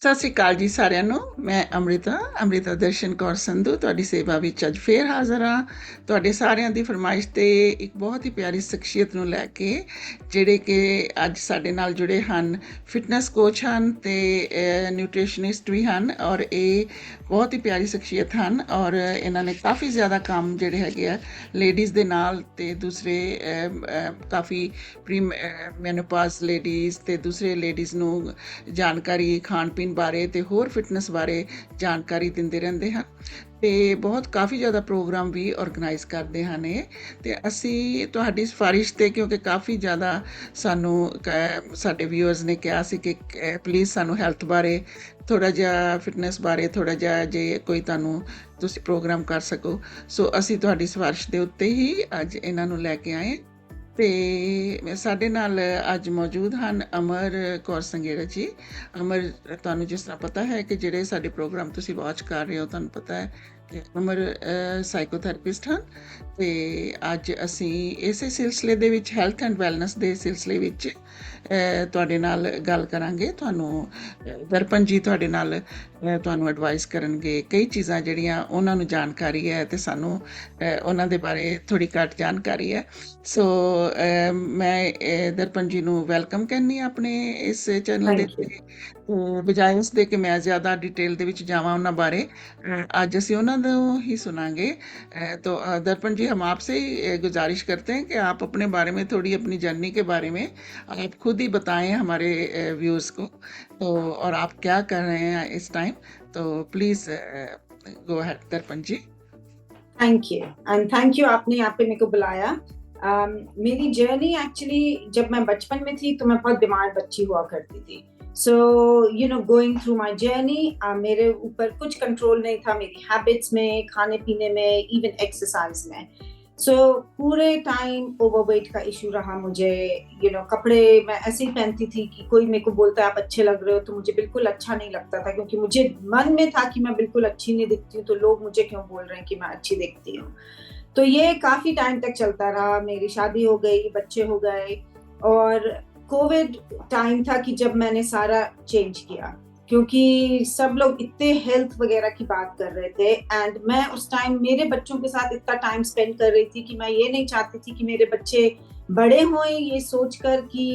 ਸਤਿ ਸ੍ਰੀ ਅਕਾਲ ਜੀ ਸਾਰਿਆਂ ਨੂੰ। ਮੈਂ ਅੰਮ੍ਰਿਤਾ ਦਰਸ਼ਨ ਕੌਰ ਸੰਧੂ ਤੁਹਾਡੀ ਸੇਵਾ ਵਿੱਚ ਅੱਜ ਫੇਰ ਹਾਜ਼ਰ ਹਾਂ, ਤੁਹਾਡੇ ਸਾਰਿਆਂ ਦੀ ਫਰਮਾਇਸ਼ ਤੇ ਇੱਕ ਬਹੁਤ ਹੀ ਪਿਆਰੀ ਸ਼ਖਸੀਅਤ ਨੂੰ ਲੈ ਕੇ, ਜਿਹੜੇ ਕਿ ਅੱਜ ਸਾਡੇ ਨਾਲ ਜੁੜੇ ਹਨ। ਫਿਟਨੈਸ ਕੋਚ ਹਨ ਤੇ ਨਿਊਟ੍ਰੀਸ਼ਨਿਸਟ ਵੀ ਹਨ, ਔਰ ਇਹ ਬਹੁਤ ਹੀ ਪਿਆਰੀ ਸ਼ਖਸੀਅਤ ਹਨ। ਔਰ ਇਹਨਾਂ ਨੇ ਕਾਫੀ ਜ਼ਿਆਦਾ ਕੰਮ ਜਿਹੜੇ ਹੈਗੇ ਆ ਲੇਡੀਜ਼ ਦੇ ਨਾਲ ਤੇ ਦੂਸਰੇ ਕਾਫੀ ਪ੍ਰੀ ਮੈਨੋਪਾਜ਼ ਲੇਡੀਜ਼ ਤੇ ਦੂਸਰੇ ਲੇਡੀਜ਼ ਨੂੰ ਜਾਣਕਾਰੀ ਖਾਣ ਪੀਣ ਬਾਰੇ ਤੇ ਹੋਰ ਫਿਟਨੈਸ ਬਾਰੇ ਜਾਣਕਾਰੀ ਦਿੰਦੇ ਰਹਿੰਦੇ ਹਨ ਤੇ ਬਹੁਤ ਕਾਫੀ ਜ਼ਿਆਦਾ ਪ੍ਰੋਗਰਾਮ ਵੀ ਆਰਗੇਨਾਈਜ਼ ਕਰਦੇ ਹਨ ਇਹ। ਤੇ ਅਸੀਂ ਤੁਹਾਡੀ ਸਿਫਾਰਿਸ਼ ਤੇ, ਕਿਉਂਕਿ ਕਾਫੀ ਜ਼ਿਆਦਾ ਸਾਨੂੰ ਸਾਡੇ ਵਿਊਅਰਸ ਨੇ ਕਿਹਾ ਸੀ ਕਿ ਪਲੀਜ਼ ਸਾਨੂੰ ਹੈਲਥ ਬਾਰੇ ਥੋੜ੍ਹਾ ਜਿਹਾ, ਫਿਟਨੈਸ ਬਾਰੇ ਥੋੜ੍ਹਾ ਜਿਹਾ ਜੇ ਕੋਈ ਤੁਸੀਂ ਪ੍ਰੋਗਰਾਮ ਕਰ ਸਕੋ, ਸੋ ਅਸੀਂ ਤੁਹਾਡੀ ਸਿਫਾਰਿਸ਼ ਦੇ ਉੱਤੇ ਹੀ ਅੱਜ ਇਹਨਾਂ ਨੂੰ ਲੈ ਕੇ ਆਏ। ਤੇ ਸਾਡੇ ਨਾਲ ਅੱਜ ਮੌਜੂਦ ਹਨ ਅਮਰ ਕੌਰ ਸੰਗੇੜਾ ਜੀ। ਅਮਰ, ਤੁਹਾਨੂੰ ਜਿਸ ਤਰ੍ਹਾਂ ਪਤਾ ਹੈ ਕਿ ਜਿਹੜੇ ਸਾਡੇ ਪ੍ਰੋਗਰਾਮ ਤੁਸੀਂ ਵਾਚ ਕਰ ਰਹੇ ਹੋ, ਤੁਹਾਨੂੰ ਪਤਾ ਹੈ ਕਿ ਅਮਰ ਸਾਈਕੋਥੈਰੇਪਿਸਟ ਹਨ। ਤੇ ਅੱਜ ਅਸੀਂ ਇਸੇ ਸਿਲਸਿਲੇ ਦੇ ਵਿੱਚ, ਹੈਲਥ ਐਂਡ ਵੈਲਨੈਸ ਦੇ ਸਿਲਸਿਲੇ ਵਿੱਚ ਤੁਹਾਡੇ ਨਾਲ ਗੱਲ ਕਰਾਂਗੇ। ਦਰਪਨ ਜੀ ਤੁਹਾਡੇ ਨਾਲ ਤੁਹਾਨੂੰ ਐਡਵਾਈਸ ਕਰਨਗੇ ਕਈ ਚੀਜ਼ਾਂ ਜਿਹੜੀਆਂ ਉਹਨਾਂ ਨੂੰ ਜਾਣਕਾਰੀ ਹੈ ਤੇ ਸਾਨੂੰ ਉਹਨਾਂ ਦੇ ਬਾਰੇ ਥੋੜ੍ਹੀ ਘੱਟ ਜਾਣਕਾਰੀ ਹੈ। ਸੋ ਮੈਂ ਦਰਪਨ ਜੀ ਨੂੰ ਵੈਲਕਮ ਕਹਿੰਦੀ ਹਾਂ ਆਪਣੇ ਇਸ ਚੈਨਲ ਦੇ ਉੱਤੇ। ਬਜਾਏ ਉਸ ਦੇ ਕਿ ਮੈਂ ਜ਼ਿਆਦਾ डिटेल ਦੇ ਵਿੱਚ ਜਾਵਾਂ ਉਹਨਾਂ ਬਾਰੇ, आज ਅਸੀਂ ਉਹਨਾਂ ਨੂੰ ही सुनाएंगे। तो दर्पण जी, हम आपसे ही गुजारिश करते हैं कि आप अपने बारे में थोड़ी, अपनी जर्नी के बारे में आप खुद ही बताएं हमारे व्यूअर्स को, तो और आप क्या कर रहे हैं इस टाइम। तो please go ahead Darpan ji. Thank you, and thank you आपने यहाँ पे मेरे को बुलाया। मेरी जर्नी एक्चुअली, जब मैं बचपन में थी तो मैं बहुत बीमार बच्ची हुआ करती थी। So you know, going through my journey, मेरे ऊपर कुछ कंट्रोल नहीं था, मेरी हैबिट्स में, खाने पीने में, इवन एक्सरसाइज में। सो पूरे टाइम ओवरवेट का इशू रहा मुझे। यू नो, कपड़े मैं ऐसे ही पहनती थी कि कोई मेरे को बोलता है आप अच्छे लग रहे हो, तो मुझे बिल्कुल अच्छा नहीं लगता था, क्योंकि मुझे मन में था कि मैं बिल्कुल अच्छी नहीं दिखती हूँ, तो लोग मुझे क्यों बोल रहे हैं कि मैं अच्छी दिखती हूँ। तो ये काफ़ी टाइम तक चलता रहा। मेरी शादी हो गई, बच्चे हो गए, और कोविड टाइम था कि जब मैंने सारा चेंज किया, क्योंकि सब लोग इतने हेल्थ वगैरह की बात कर रहे थे, एंड मैं उस टाइम मेरे बच्चों के साथ इतना टाइम स्पेंड कर रही थी कि मैं ये नहीं चाहती थी कि मेरे बच्चे बड़े हों ये सोचकर कि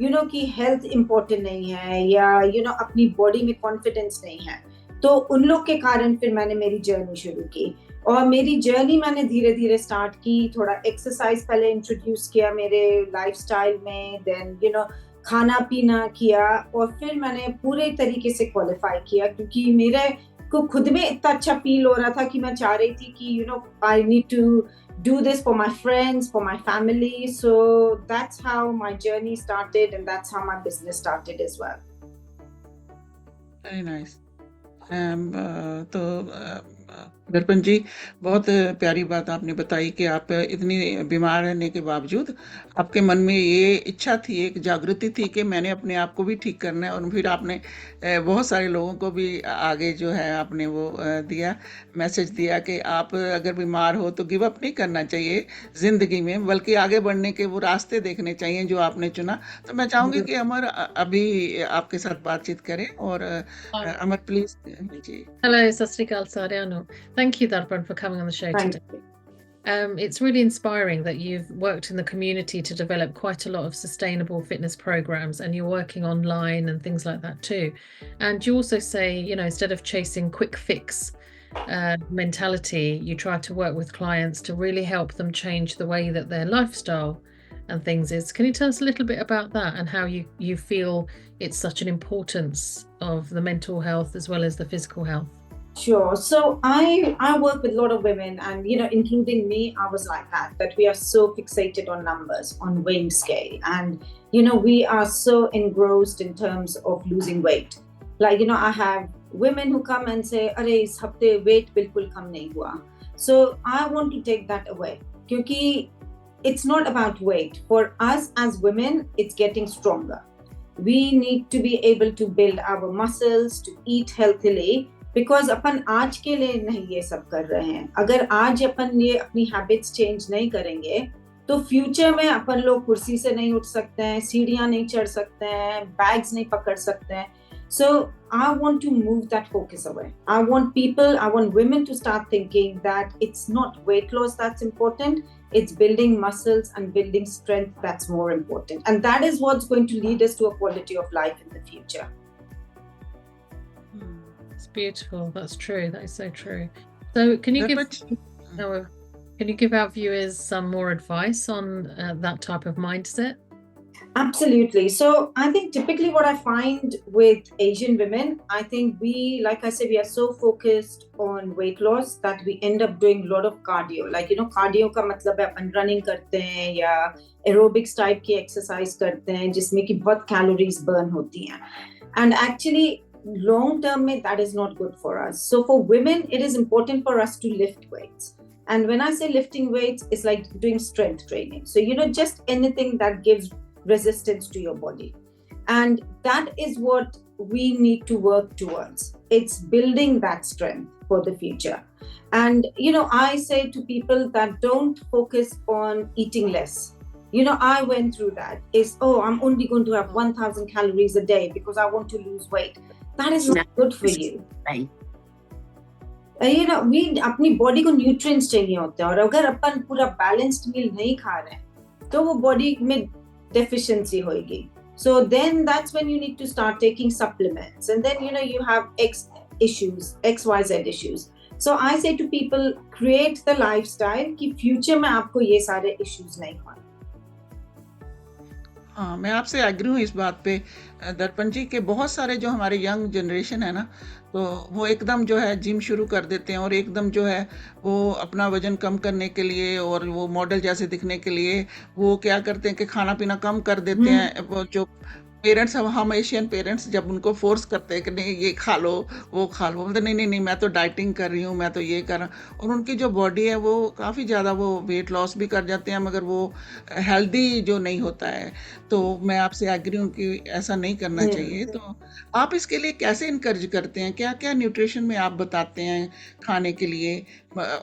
यू नो कि हेल्थ इम्पोर्टेंट नहीं है, या यू नो अपनी बॉडी में कॉन्फिडेंस नहीं है। तो उन लोग के कारण फिर मैंने मेरी जर्नी शुरू की, और मेरी जर्नी मैंने धीरे धीरे स्टार्ट की। थोड़ा एक्सरसाइज पहले इंट्रोड्यूस किया मेरे लाइफस्टाइल में, देन यू नो खाना पीना किया, और फिर मैंने पूरे तरीके से क्वालिफाई किया, क्योंकि मेरे को खुद में इतना अच्छा फील हो रहा था कि मैं चाह रही थी कि you know I need to do this for my friends, for my family. So that's how my journey started, and that's how my business started as well. Very nice. तो दर्पण जी, बहुत प्यारी बात आपने बताई कि आप इतनी बीमार रहने के बावजूद आपके मन में ये इच्छा थी, एक जागृति थी कि मैंने अपने आप को भी ठीक करना है। और फिर आपने बहुत सारे लोगों को भी आगे जो है आपने वो दिया, मैसेज दिया कि आप अगर बीमार हो तो गिव अप नहीं करना चाहिए ज़िंदगी में, बल्कि आगे बढ़ने के वो रास्ते देखने चाहिए जो आपने चुना। तो मैं चाहूँगी कि अमर अभी आपके साथ बातचीत करें। और अमर प्लीज़ जी। Hello, सत श्री अकाल सारिਆਂ ਨੂੰ। Thank you, Darpan, for coming on the show today. It's really inspiring that you've worked in the community to develop quite a lot of sustainable fitness programs, and you're working online and things like that too. And you also say, you know, instead of chasing quick fix mentality, you try to work with clients to really help them change the way that their lifestyle and things is. Can you tell us a little bit about that, and how you feel it's such an importance of the mental health as well as the physical health? Sure. So I work with a lot of women, and you know, including me, I was like that we are so fixated on numbers, on weighing scale, and you know, we are so engrossed in terms of losing weight. Like, you know, I have women who come and say, "Arey, is hafte weight bilkul kam nahi hua." So I want to take that away, kyunki it's not about weight. For us as women, it's getting stronger. We need to be able to build our muscles, to eat healthily, because अपन आज के लिए नहीं ये सब कर रहे हैं। अगर आज अपन ये अपनी हैबिट्स चेंज नहीं करेंगे, तो फ्यूचर में अपन लोग कुर्सी से नहीं उठ सकते हैं, सीढ़ियाँ नहीं चढ़ सकते हैं, बैग्स नहीं पकड़ सकते हैं। So I want to move that focus away. I want women to start thinking that it's not weight loss that's important, it's building muscles and building strength that's more important. And that is what's going to lead us to a quality of life in the future. It's beautiful. That's true. That is so true. So can you give our viewers some more advice on that type of mindset? Absolutely. So I think typically what I find with Asian women, I think we are so focused on weight loss that we end up doing a lot of cardio. Like, cardio ka matlab hai upon running करते हैं या aerobics type की exercise करते हैं जिसमें कि बहुत calories burn होती हैं. And actually long term में that is not good for us. So for women, it is important for us to lift weights. And when I say lifting weights, it's like doing strength training. So, just anything that gives resistance to your body. And that is what we need to work towards. It's building that strength for the future. And, I say to people that don't focus on eating less. I went through that. I'm only going to have 1,000 calories a day because I want to lose weight. That is not good for you. Right. We अपनी body को nutrients चाहिए होते हैं और अगर अपन पूरा balanced मील नहीं खा रहे हैं तो वो बॉडी में deficiency होगी. So then that's when you need to start taking supplements, and then you have XYZ issues. So I say to people, create the lifestyle कि future में आपको ये सारे issues नहीं हों. हाँ, मैं आपसे एग्री हूँ इस बात पे दर्पण जी के बहुत सारे जो हमारे यंग जनरेशन है ना, तो वो एकदम जो है जिम शुरू कर देते हैं और एकदम जो है वो अपना वजन कम करने के लिए और वो मॉडल जैसे दिखने के लिए वो क्या करते हैं कि खाना पीना कम कर देते हैं. वो जो पेरेंट्स, हम एशियन पेरेंट्स जब उनको फोर्स करते हैं कि नहीं ये खा लो वो खा लो, बोलते नहीं मैं तो डाइटिंग कर रही हूँ, मैं तो ये कर रहा हूँ, और उनकी जो बॉडी है वो काफ़ी ज़्यादा वो वेट लॉस भी कर जाते हैं मगर वो हेल्दी जो नहीं होता है. तो मैं आपसे एग्री हूँ कि ऐसा नहीं करना चाहिए. तो आप इसके लिए कैसे इनकरेज करते हैं, क्या क्या न्यूट्रिशन में आप बताते हैं खाने के लिए?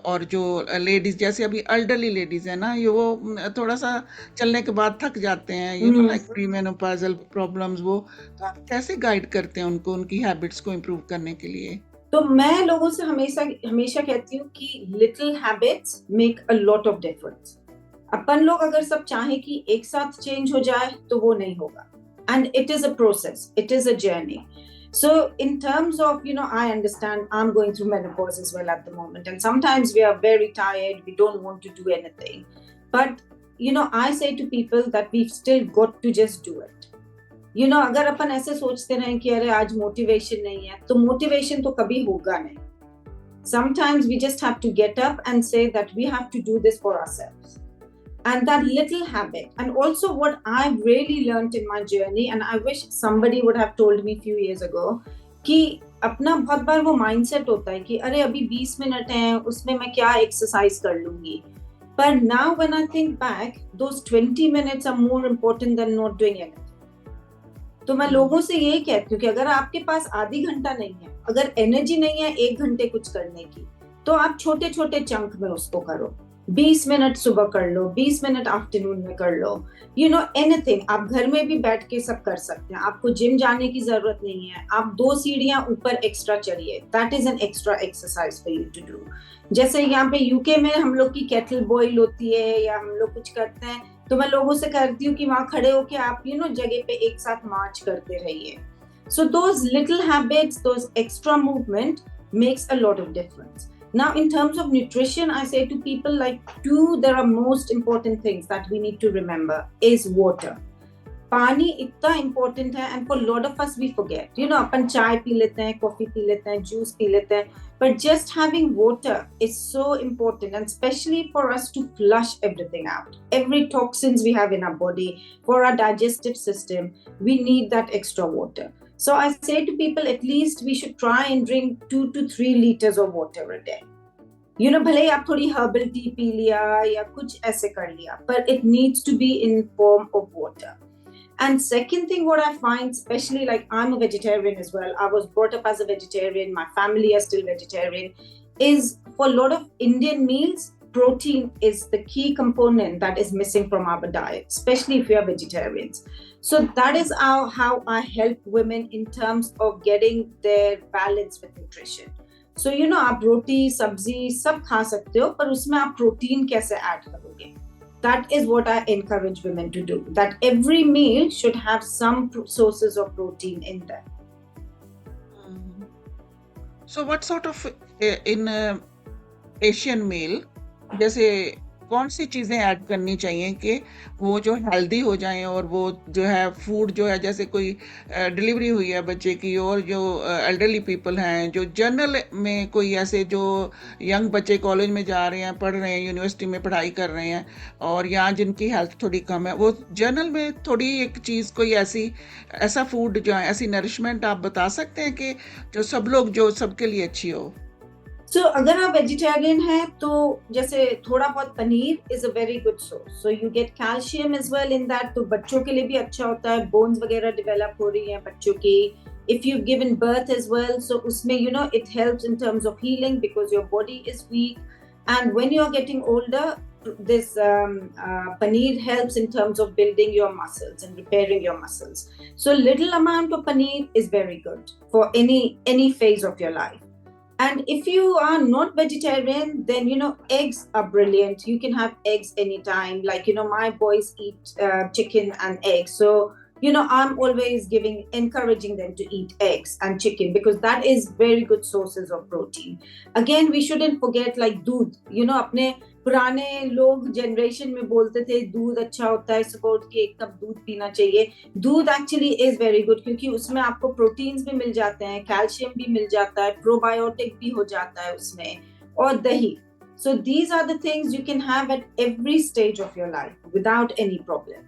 और जो लेडीज़ जैसे अभी एल्डरली लेडीज़ है ना, ये वो थोड़ा सा चलने के बाद थक जाते हैं, लाइक प्रीमेनोपॉजल प्रॉब्लम्स, वो तो आप कैसे गाइड करते हैं उनको उनकी हैबिट्स को इम्प्रूव करने के लिए? तो मैं लोगों से हमेशा कहती हूँ कि little habits make a lot of difference. अपन लोग अगर सब चाहें कि एक साथ चेंज हो जाए तो वो नहीं होगा. And it is a process, it is a journey. So in terms of, I understand I'm going through menopause as well at the moment, and sometimes we are very tired, we don't want to do anything. But, I say to people that we've still got to just do it. अगर अपन ऐसे सोचते रहें कि अरे आज motivation नहीं है, तो मोटिवेशन तो कभी होगा नहीं. Sometimes we just have to get up and say that we have to do this for ourselves. And that little habit, and also what I've really learned in my journey, and I wish somebody would have told me a few years ago, कि अपना बहुत बार वो mindset होता है कि अरे अभी 20 minute हैं, उसमें मैं क्या exercise कर लूंगी. But now when I think back, those 20 minutes are more important than not doing anything. तो मैं लोगों से यही कहती हूँ कि अगर आपके पास आधी घंटा नहीं है, अगर एनर्जी नहीं है 1 घंटे कुछ करने की, तो आप छोटे छोटे चंक में उसको करो. 20 मिनट सुबह कर लो, 20 मिनट आफ्टरनून में कर लो, एनीथिंग. आप घर में भी बैठ के सब कर सकते हैं, आपको जिम जाने की जरूरत नहीं है. आप 2 सीढ़ियां ऊपर एक्स्ट्रा चढ़िए, that is an extra exercise for you to do. जैसे यहाँ पे यूके में हम लोग की केटल बॉईल होती है या हम लोग कुछ करते हैं, तो मैं लोगों से करती हूँ कि वहां खड़े होके आप जगह पे एक साथ मार्च करते रहिए. So those little habits, those extra movement makes a lot of difference. Now, in terms of nutrition, I say to people there are most important things that we need to remember is water. पानी इतना important है, and for a lot of us we forget. अपन चाय P लेते हैं, coffee P लेते हैं, juice P लेते हैं, but just having water is so important, and especially for us to flush everything out. Every toxins we have in our body, for our digestive system, we need that extra water. So I say to people, at least we should try and drink 2 to 3 liters of water a day. भले ही आप थोड़ी herbal tea P लिया या कुछ ऐसे कर लिया, but it needs to be in form of water. And second thing, what I find, especially I'm a vegetarian as well, I was brought up as a vegetarian, my family is still vegetarian, is for a lot of Indian meals, protein is the key component that is missing from our diet, especially if we are vegetarians. So that is how I help women in terms of getting their balance with nutrition. So आप रोटी सब्जी सब खा सकते हो, पर उसमें आप protein कैसे ऐड करोगे? That is what I encourage women to do. That every meal should have some sources of protein in there. So what sort of in Asian meal, जैसे कौन सी चीज़ें ऐड करनी चाहिए कि वो जो हेल्दी हो जाएं और वो जो है फूड जो है, जैसे कोई डिलीवरी हुई है बच्चे की, और जो एल्डरली पीपल हैं, जो जनरल में कोई ऐसे जो यंग बच्चे कॉलेज में जा रहे हैं, पढ़ रहे हैं, यूनिवर्सिटी में पढ़ाई कर रहे हैं, और यहाँ जिनकी हेल्थ थोड़ी कम है, वो जनरल में थोड़ी एक चीज़ कोई ऐसा फूड जो है, ऐसी नरिशमेंट आप बता सकते हैं कि जो सब लोग, जो सबके लिए अच्छी हो? So अगर आप वेजिटेरियन हैं तो जैसे थोड़ा बहुत paneer is a very good source, so you get calcium as well in that, तो बच्चों के लिए भी अच्छा होता है, बोन्स वगैरह डेवलप हो रही हैं बच्चों की, if you've given birth as well, so उसमें it helps in terms of healing because your body is weak, and when you are getting older this paneer helps in terms of building your muscles and repairing your muscles. So little amount of paneer is very good for any phase of your life. And if you are not vegetarian, then eggs are brilliant. You can have eggs anytime. Like my boys eat chicken and eggs, so I'm always encouraging them to eat eggs and chicken because that is very good sources of protein. Again, we shouldn't forget like दूध. अपने पुराने लोग generation में बोलते थे दूध अच्छा होता है, सपोर्ट के 1 कप दूध पीना चाहिए. दूध एक्चुअली इज वेरी गुड क्योंकि उसमें आपको प्रोटीन्स भी मिल जाते हैं, कैल्शियम भी मिल जाता है, प्रोबायोटिक भी हो जाता है उसमें, और दही. So these are the things you can have at every stage of your life without any problem.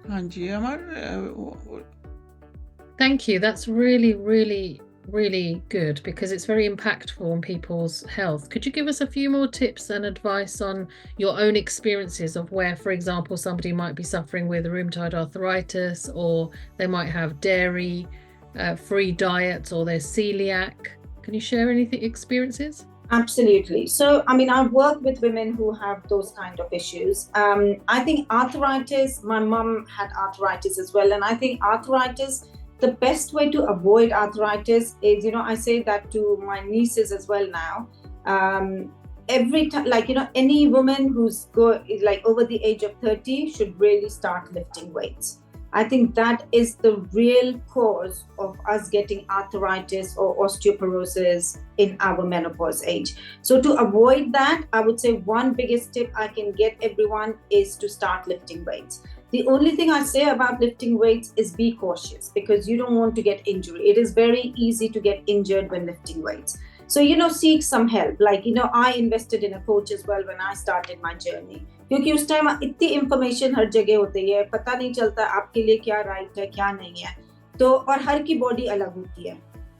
हाँ जी, अमर. Thank you. That's really, really, really good because it's very impactful on people's health. Could you give us a few more tips and advice on your own experiences of where, for example, somebody might be suffering with rheumatoid arthritis, or they might have dairy free diets, or they're celiac? Can you share anything experiences? Absolutely. So, I've worked with women who have those kind of issues. I think arthritis, my mom had arthritis as well. And I think arthritis, the best way to avoid arthritis is, I say that to my nieces as well now. Every time, any woman who's over the age of 30 should really start lifting weights. I think that is the real cause of us getting arthritis or osteoporosis in our menopause age. So to avoid that, I would say one biggest tip I can get everyone is to start lifting weights. The only thing I say about lifting weights is be cautious because you don't want to get injured. It is very easy to get injured when lifting weights. So, seek some help. I invested in a coach as well when I started my journey. क्योंकि उस time इतनी information हर जगह होती है, पता नहीं चलता आपके लिए क्या राइट है क्या नहीं है, तो और हर की बॉडी अलग होती है.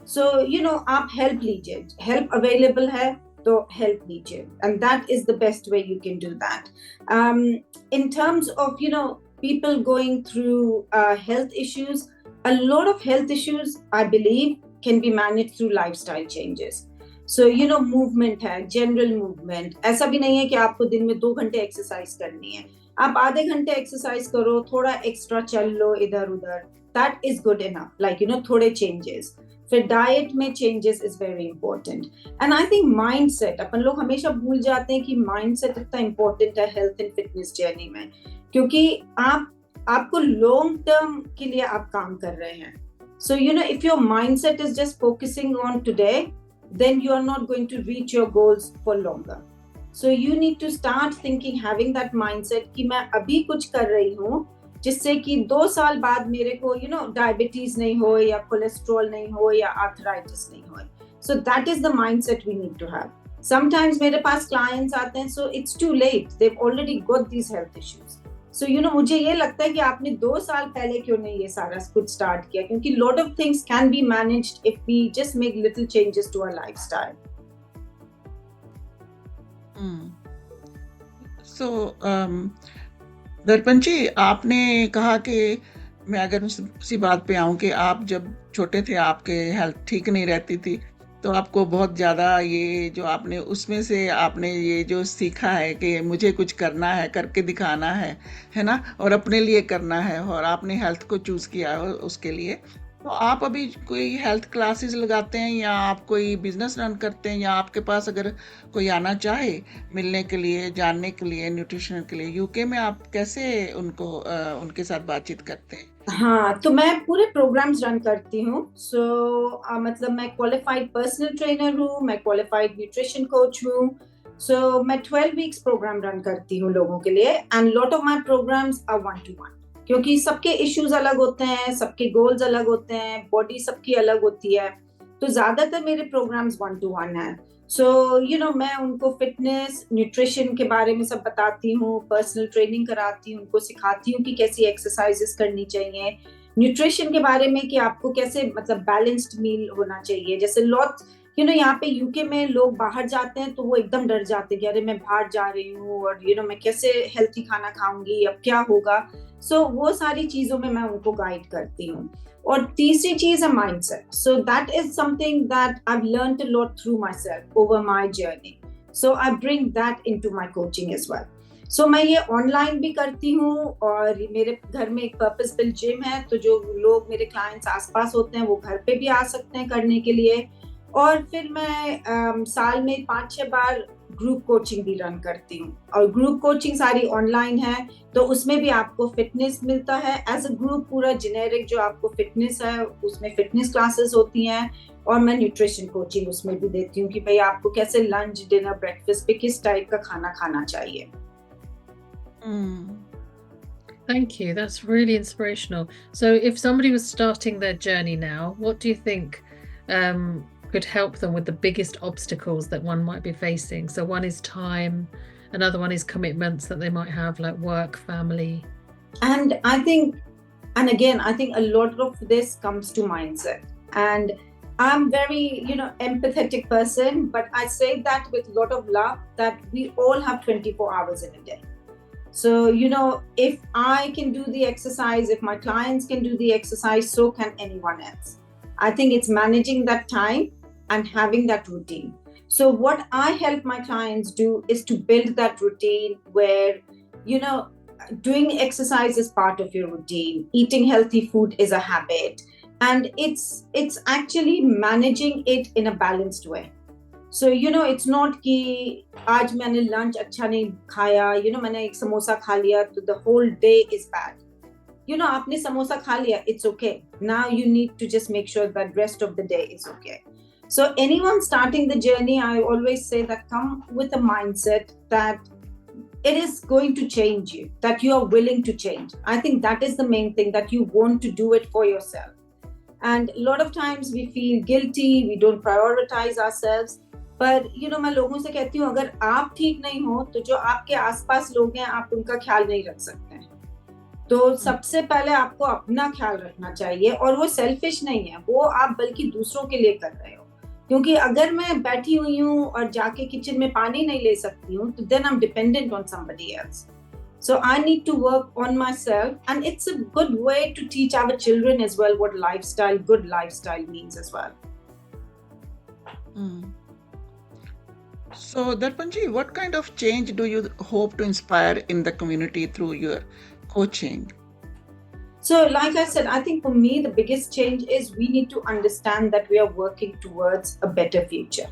सो आप हेल्प लीजिए, हेल्प अवेलेबल है तो हेल्प लीजिए, and that is the best way you can do that. In terms of people going through health issues, a lot of health issues I believe can be managed through lifestyle changes. So movement है, general movement. ऐसा भी नहीं है कि आपको दिन में 2 घंटे एक्सरसाइज करनी है, आप आधे घंटे एक्सरसाइज करो, थोड़ा एक्स्ट्रा चल लो इधर उधर, that is good enough. थोड़े changes. फिर डाइट में changes is very important. And I think mindset, अपन लोग हमेशा भूल जाते हैं कि माइंडसेट इतना इंपॉर्टेंट है हेल्थ एंड फिटनेस जर्नी में, क्योंकि आपको लॉन्ग टर्म के लिए आप काम कर रहे हैं. So if your mindset is just focusing on today, then you are not going to reach your goals for longer. So you need to start thinking, having that mindset कि मैं अभी कुछ कर रही हूँ जिससे कि 2 साल बाद मेरे को डायबिटीज नहीं हो, या कोलेस्ट्रॉल नहीं हो, या आर्थराइटिस नहीं हो. So that is the mindset we need to have. Sometimes मेरे पास clients आते हैं, so it's too late. They've already got these health issues. So मुझे ये लगता है कि आपने 2 साल पहले क्यों नहीं ये सारा कुछ स्टार्ट किया, क्योंकि lot of things can be managed if we just make little changes to our lifestyle. So दर्पण जी, आपने कहा कि मैं अगर उसी बात पे आऊँ कि आप जब छोटे थे आपके हेल्थ ठीक नहीं रहती थी, तो आपको बहुत ज़्यादा ये जो आपने उसमें से आपने ये जो सीखा है कि मुझे कुछ करना है, करके दिखाना है ना? और अपने लिए करना है और आपने हेल्थ को चूज़ किया है उसके लिए। तो आप अभी कोई हेल्थ क्लासेस लगाते हैं या आप कोई बिज़नेस रन करते हैं या आपके पास अगर कोई आना चाहे मिलने के लिए, जानने के लिए, न्यूट्रिशन के लिए, यूके में आप कैसे उनके साथ बातचीत करते हैं? हाँ, तो मैं पूरे प्रोग्राम्स रन करती हूँ। मतलब मैं क्वालिफाइड पर्सनल ट्रेनर हूँ, मैं क्वालिफाइड न्यूट्रिशन कोच हूँ। सो मैं 12 वीक्स प्रोग्राम रन करती हूँ लोगों के लिए, and lot of my programmes are 1-to-1, क्योंकि सबके इश्यूज अलग होते हैं, सबके गोल्स अलग होते हैं, बॉडी सबकी अलग होती है, तो ज्यादातर मेरे प्रोग्राम्स 1-to-1 हैं। मैं उनको फिटनेस, न्यूट्रिशन के बारे में सब बताती हूँ, पर्सनल ट्रेनिंग कराती हूँ, उनको सिखाती हूँ कि कैसी एक्सरसाइजेस करनी चाहिए, न्यूट्रिशन के बारे में कि आपको कैसे मतलब बैलेंस्ड मील होना चाहिए। जैसे यहाँ पे यूके में लोग बाहर जाते हैं तो वो एकदम डर जाते हैं कि अरे मैं बाहर जा रही हूँ और मैं कैसे हेल्थी खाना खाऊंगी, अब क्या होगा। वो सारी चीजों में मैं उनको गाइड करती हूँ। और तीसरी चीज है mindset. So that is something that I have learned a lot through myself over my journey. So I bring that into my coaching as well. मैं ये ऑनलाइन भी करती हूँ और मेरे घर में एक पर्पस बिल्ट जिम है, तो जो लोग मेरे क्लाइंट्स आसपास होते हैं वो घर पे भी आ सकते हैं करने के लिए। और फिर मैं साल में 5-6 बार ग्रुप कोचिंग भी रन करती हूँ, और ग्रुप कोचिंग सारी ऑनलाइन है, तो उसमें भी आपको फिटनेस मिलता है एज अ ग्रुप। पूरा जेनेरिक जो आपको फिटनेस है उसमें फिटनेस क्लासेस होती हैं, और मैं न्यूट्रिशन कोचिंग उसमें भी देती हूँ कि भाई आपको कैसे लंच, डिनर, ब्रेकफास्ट पे किस टाइप का खाना खाना चाहिए। Thank you. That's really inspirational. So if somebody was starting their journey now, what do you think could help them with the biggest obstacles that one might be facing? So one is time, another one is commitments that they might have, like work, family. And I think a lot of this comes to mindset. And I'm very, empathetic person, but I say that with a lot of love, that we all have 24 hours in a day. So, if I can do the exercise, if my clients can do the exercise, so can anyone else. I think it's managing that time and having that routine. So what I help my clients do is to build that routine where, doing exercise is part of your routine. Eating healthy food is a habit. And it's actually managing it in a balanced way. So, it's not कि आज मैंने lunch अच्छा नहीं खाया, मैंने एक समोसा खा लिया तो the whole day is bad. आपने समोसा खा लिया, it's okay. Now you need to just make sure that rest of the day is okay. So anyone starting the journey, I always say that come with a mindset that it is going to change you, that you are willing to change. I think that is the main thing, that you want to do it for yourself. And a lot of times we feel guilty, we don't prioritize ourselves. पर मैं लोगों से कहती हूँ, अगर आप ठीक नहीं हो तो जो आपके आसपास लोग हैं आप उनका ख्याल नहीं रख सकते हैं। तो सबसे पहले आपको अपना ख्याल रखना चाहिए, और वो सेल्फिश नहीं है, वो आप बल्कि दूसरों के लिए कर रहे हो। क्योंकि अगर मैं बैठी हुई हूँ और जाके किचन में पानी नहीं ले सकती हूँ तो then I'm dependent on somebody else. So I need to work on myself, and it's a good way to teach our children as well what good lifestyle means as well. So Darpanji, what kind of change do you hope to inspire in the community through your coaching? So like I said, I think for me the biggest change is we need to understand that we are working towards a better future.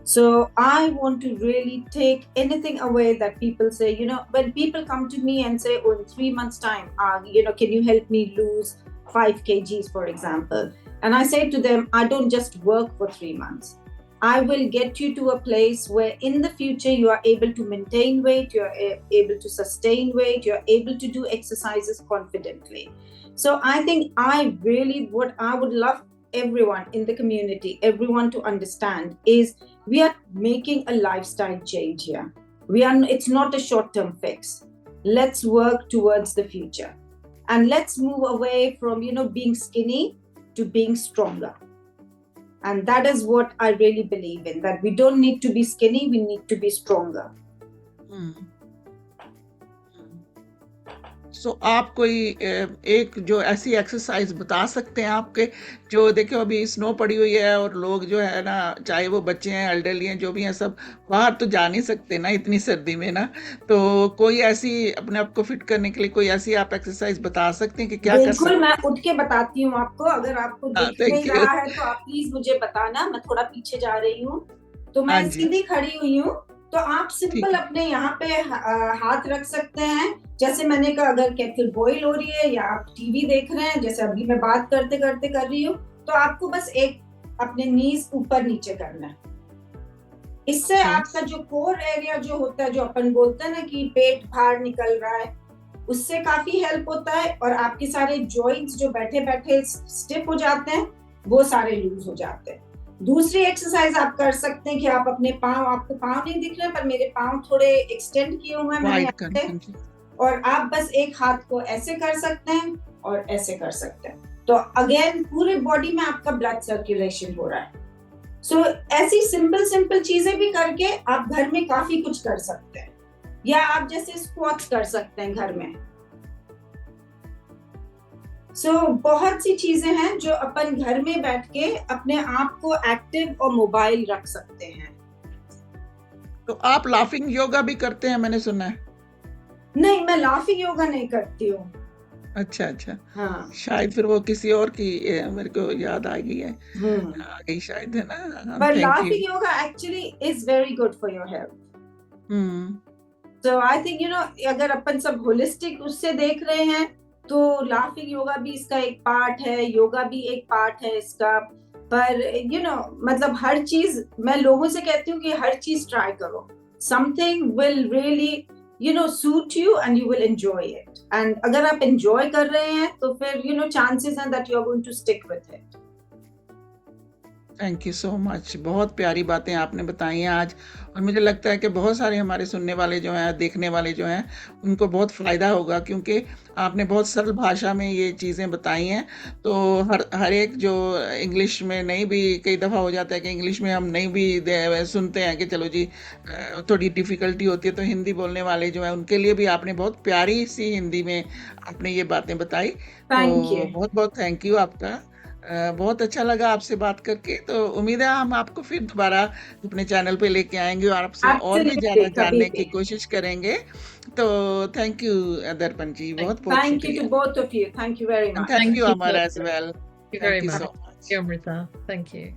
So I want to really take anything away that people say, when people come to me and say, oh, in 3 months time, can you help me lose 5 kgs, for example? And I say to them, I don't just work for 3 months. I will get you to a place where in the future you are able to maintain weight, you are able to sustain weight, you are able to do exercises confidently. So I think what I would love everyone in the community, everyone to understand is we are making a lifestyle change here. It's not a short-term fix. Let's work towards the future. And let's move away from, being skinny to being stronger. And that is what I really believe in, that we don't need to be skinny, we need to be stronger. सो आप कोई एक जो ऐसी exercise बता सकते हैं आपके, जो देखो अभी स्नो पड़ी हुई है और लोग जो है ना, चाहे वो बच्चे हैं एल्डरली हैं जो भी हैं, सब बाहर तो जा नहीं सकते ना इतनी सर्दी में ना, तो कोई ऐसी अपने आप को फिट करने के लिए कोई ऐसी आप एक्सरसाइज बता सकते हैं कि क्या कर बिल्कुल, सकते मैं उठ के बताती हूँ आपको। अगर आपको हैं? दिख थैंक नहीं यू। रहा है तो आप प्लीज मुझे बताना, मैं थोड़ा पीछे जा रही हूँ। तो हाँ मैं जी, सीधी खड़ी हुई हूँ, तो आप ठीक सिंपल है। अपने यहाँ पे हाथ रख सकते हैं। जैसे मैंने कहा, अगर केटल बॉईल हो रही है या आप टीवी देख रहे हैं, जैसे अभी मैं बात करते करते कर रही हूँ, तो आपको बस एक अपने नीज ऊपर नीचे करना है। इससे ओके। आपका जो कोर एरिया जो होता है, जो अपन बोलते हैं ना कि पेट बाहर निकल रहा है, उससे काफी हेल्प होता है। और आपके सारे जॉइंट्स जो बैठे बैठे स्टिफ हो जाते हैं, वो सारे लूज हो जाते हैं। दूसरी एक्सरसाइज आप कर सकते हैं कि आप अपने पाँव, आपको पाँव नहीं दिख रहे पर मेरे पाँव थोड़े एक्सटेंड किए हुए हैं मैंने वाइड यहाँ कर, पे, हाँ जी। और आप बस एक हाथ को ऐसे कर सकते हैं और ऐसे कर सकते हैं। तो अगेन पूरे बॉडी में आपका ब्लड सर्कुलेशन हो रहा है। सो ऐसी सिंपल सिंपल चीजें भी करके आप घर में काफी कुछ कर सकते हैं। या आप जैसे स्क्वाट्स कर सकते हैं घर में। बहुत सी चीजें हैं जो अपन घर में बैठ के अपने आप को एक्टिव और मोबाइल रख सकते हैं। तो आप लाफिंग योगा भी करते हैं मैंने सुना है? नहीं, मैं लाफिंग योगा नहीं करती हूँ। अच्छा अच्छा, हाँ। शायद फिर वो किसी और की मेरे को याद आ गई है, आ गई शायद, है ना? पर thank you. Laughing yoga actually is very good for your health. Hmm. So I think अगर अपन सब होलिस्टिक उससे देख रहे हैं, तो लाफिंग योगा भी इसका एक पार्ट है, योगा भी एक पार्ट है इसका। पर मतलब हर चीज, मैं लोगों से कहती हूँ कि हर चीज ट्राई करो। Something will really suit you and you will enjoy it. And अगर आप एंजॉय कर रहे हैं तो फिर चांसेस हैं that you are going to stick with it. Thank you so much, बहुत प्यारी बातें आपने बताई हैं आज, और मुझे लगता है कि बहुत सारे हमारे सुनने वाले जो हैं, देखने वाले जो हैं, उनको बहुत फ़ायदा होगा, क्योंकि आपने बहुत सरल भाषा में ये चीज़ें बताई हैं। तो हर एक जो इंग्लिश में नहीं भी, कई दफ़ा हो जाता है कि इंग्लिश में हम नहीं भी सुनते हैं कि चलो जी थोड़ी डिफ़िकल्टी होती है, तो हिंदी बोलने वाले जो हैं उनके लिए भी आपने बहुत प्यारी सी हिंदी में आपने ये बातें बताई। Thank you. तो बहुत बहुत थैंक यू आपका। बहुत अच्छा लगा आपसे बात करके। तो उम्मीद है हम आपको फिर दोबारा अपने चैनल पे लेके आएंगे और आपसे और भी ज़्यादा Absolutely, कभी जानने की भी। कोशिश करेंगे। तो थैंक यू दर्पण जी, बहुत बहुत Thank you to शुक्रिया। both of you. Thank you very and much. Thank Thank you you, Amar as Dr. Well. Thank you thank very you much, so much. Amrita. Thank you.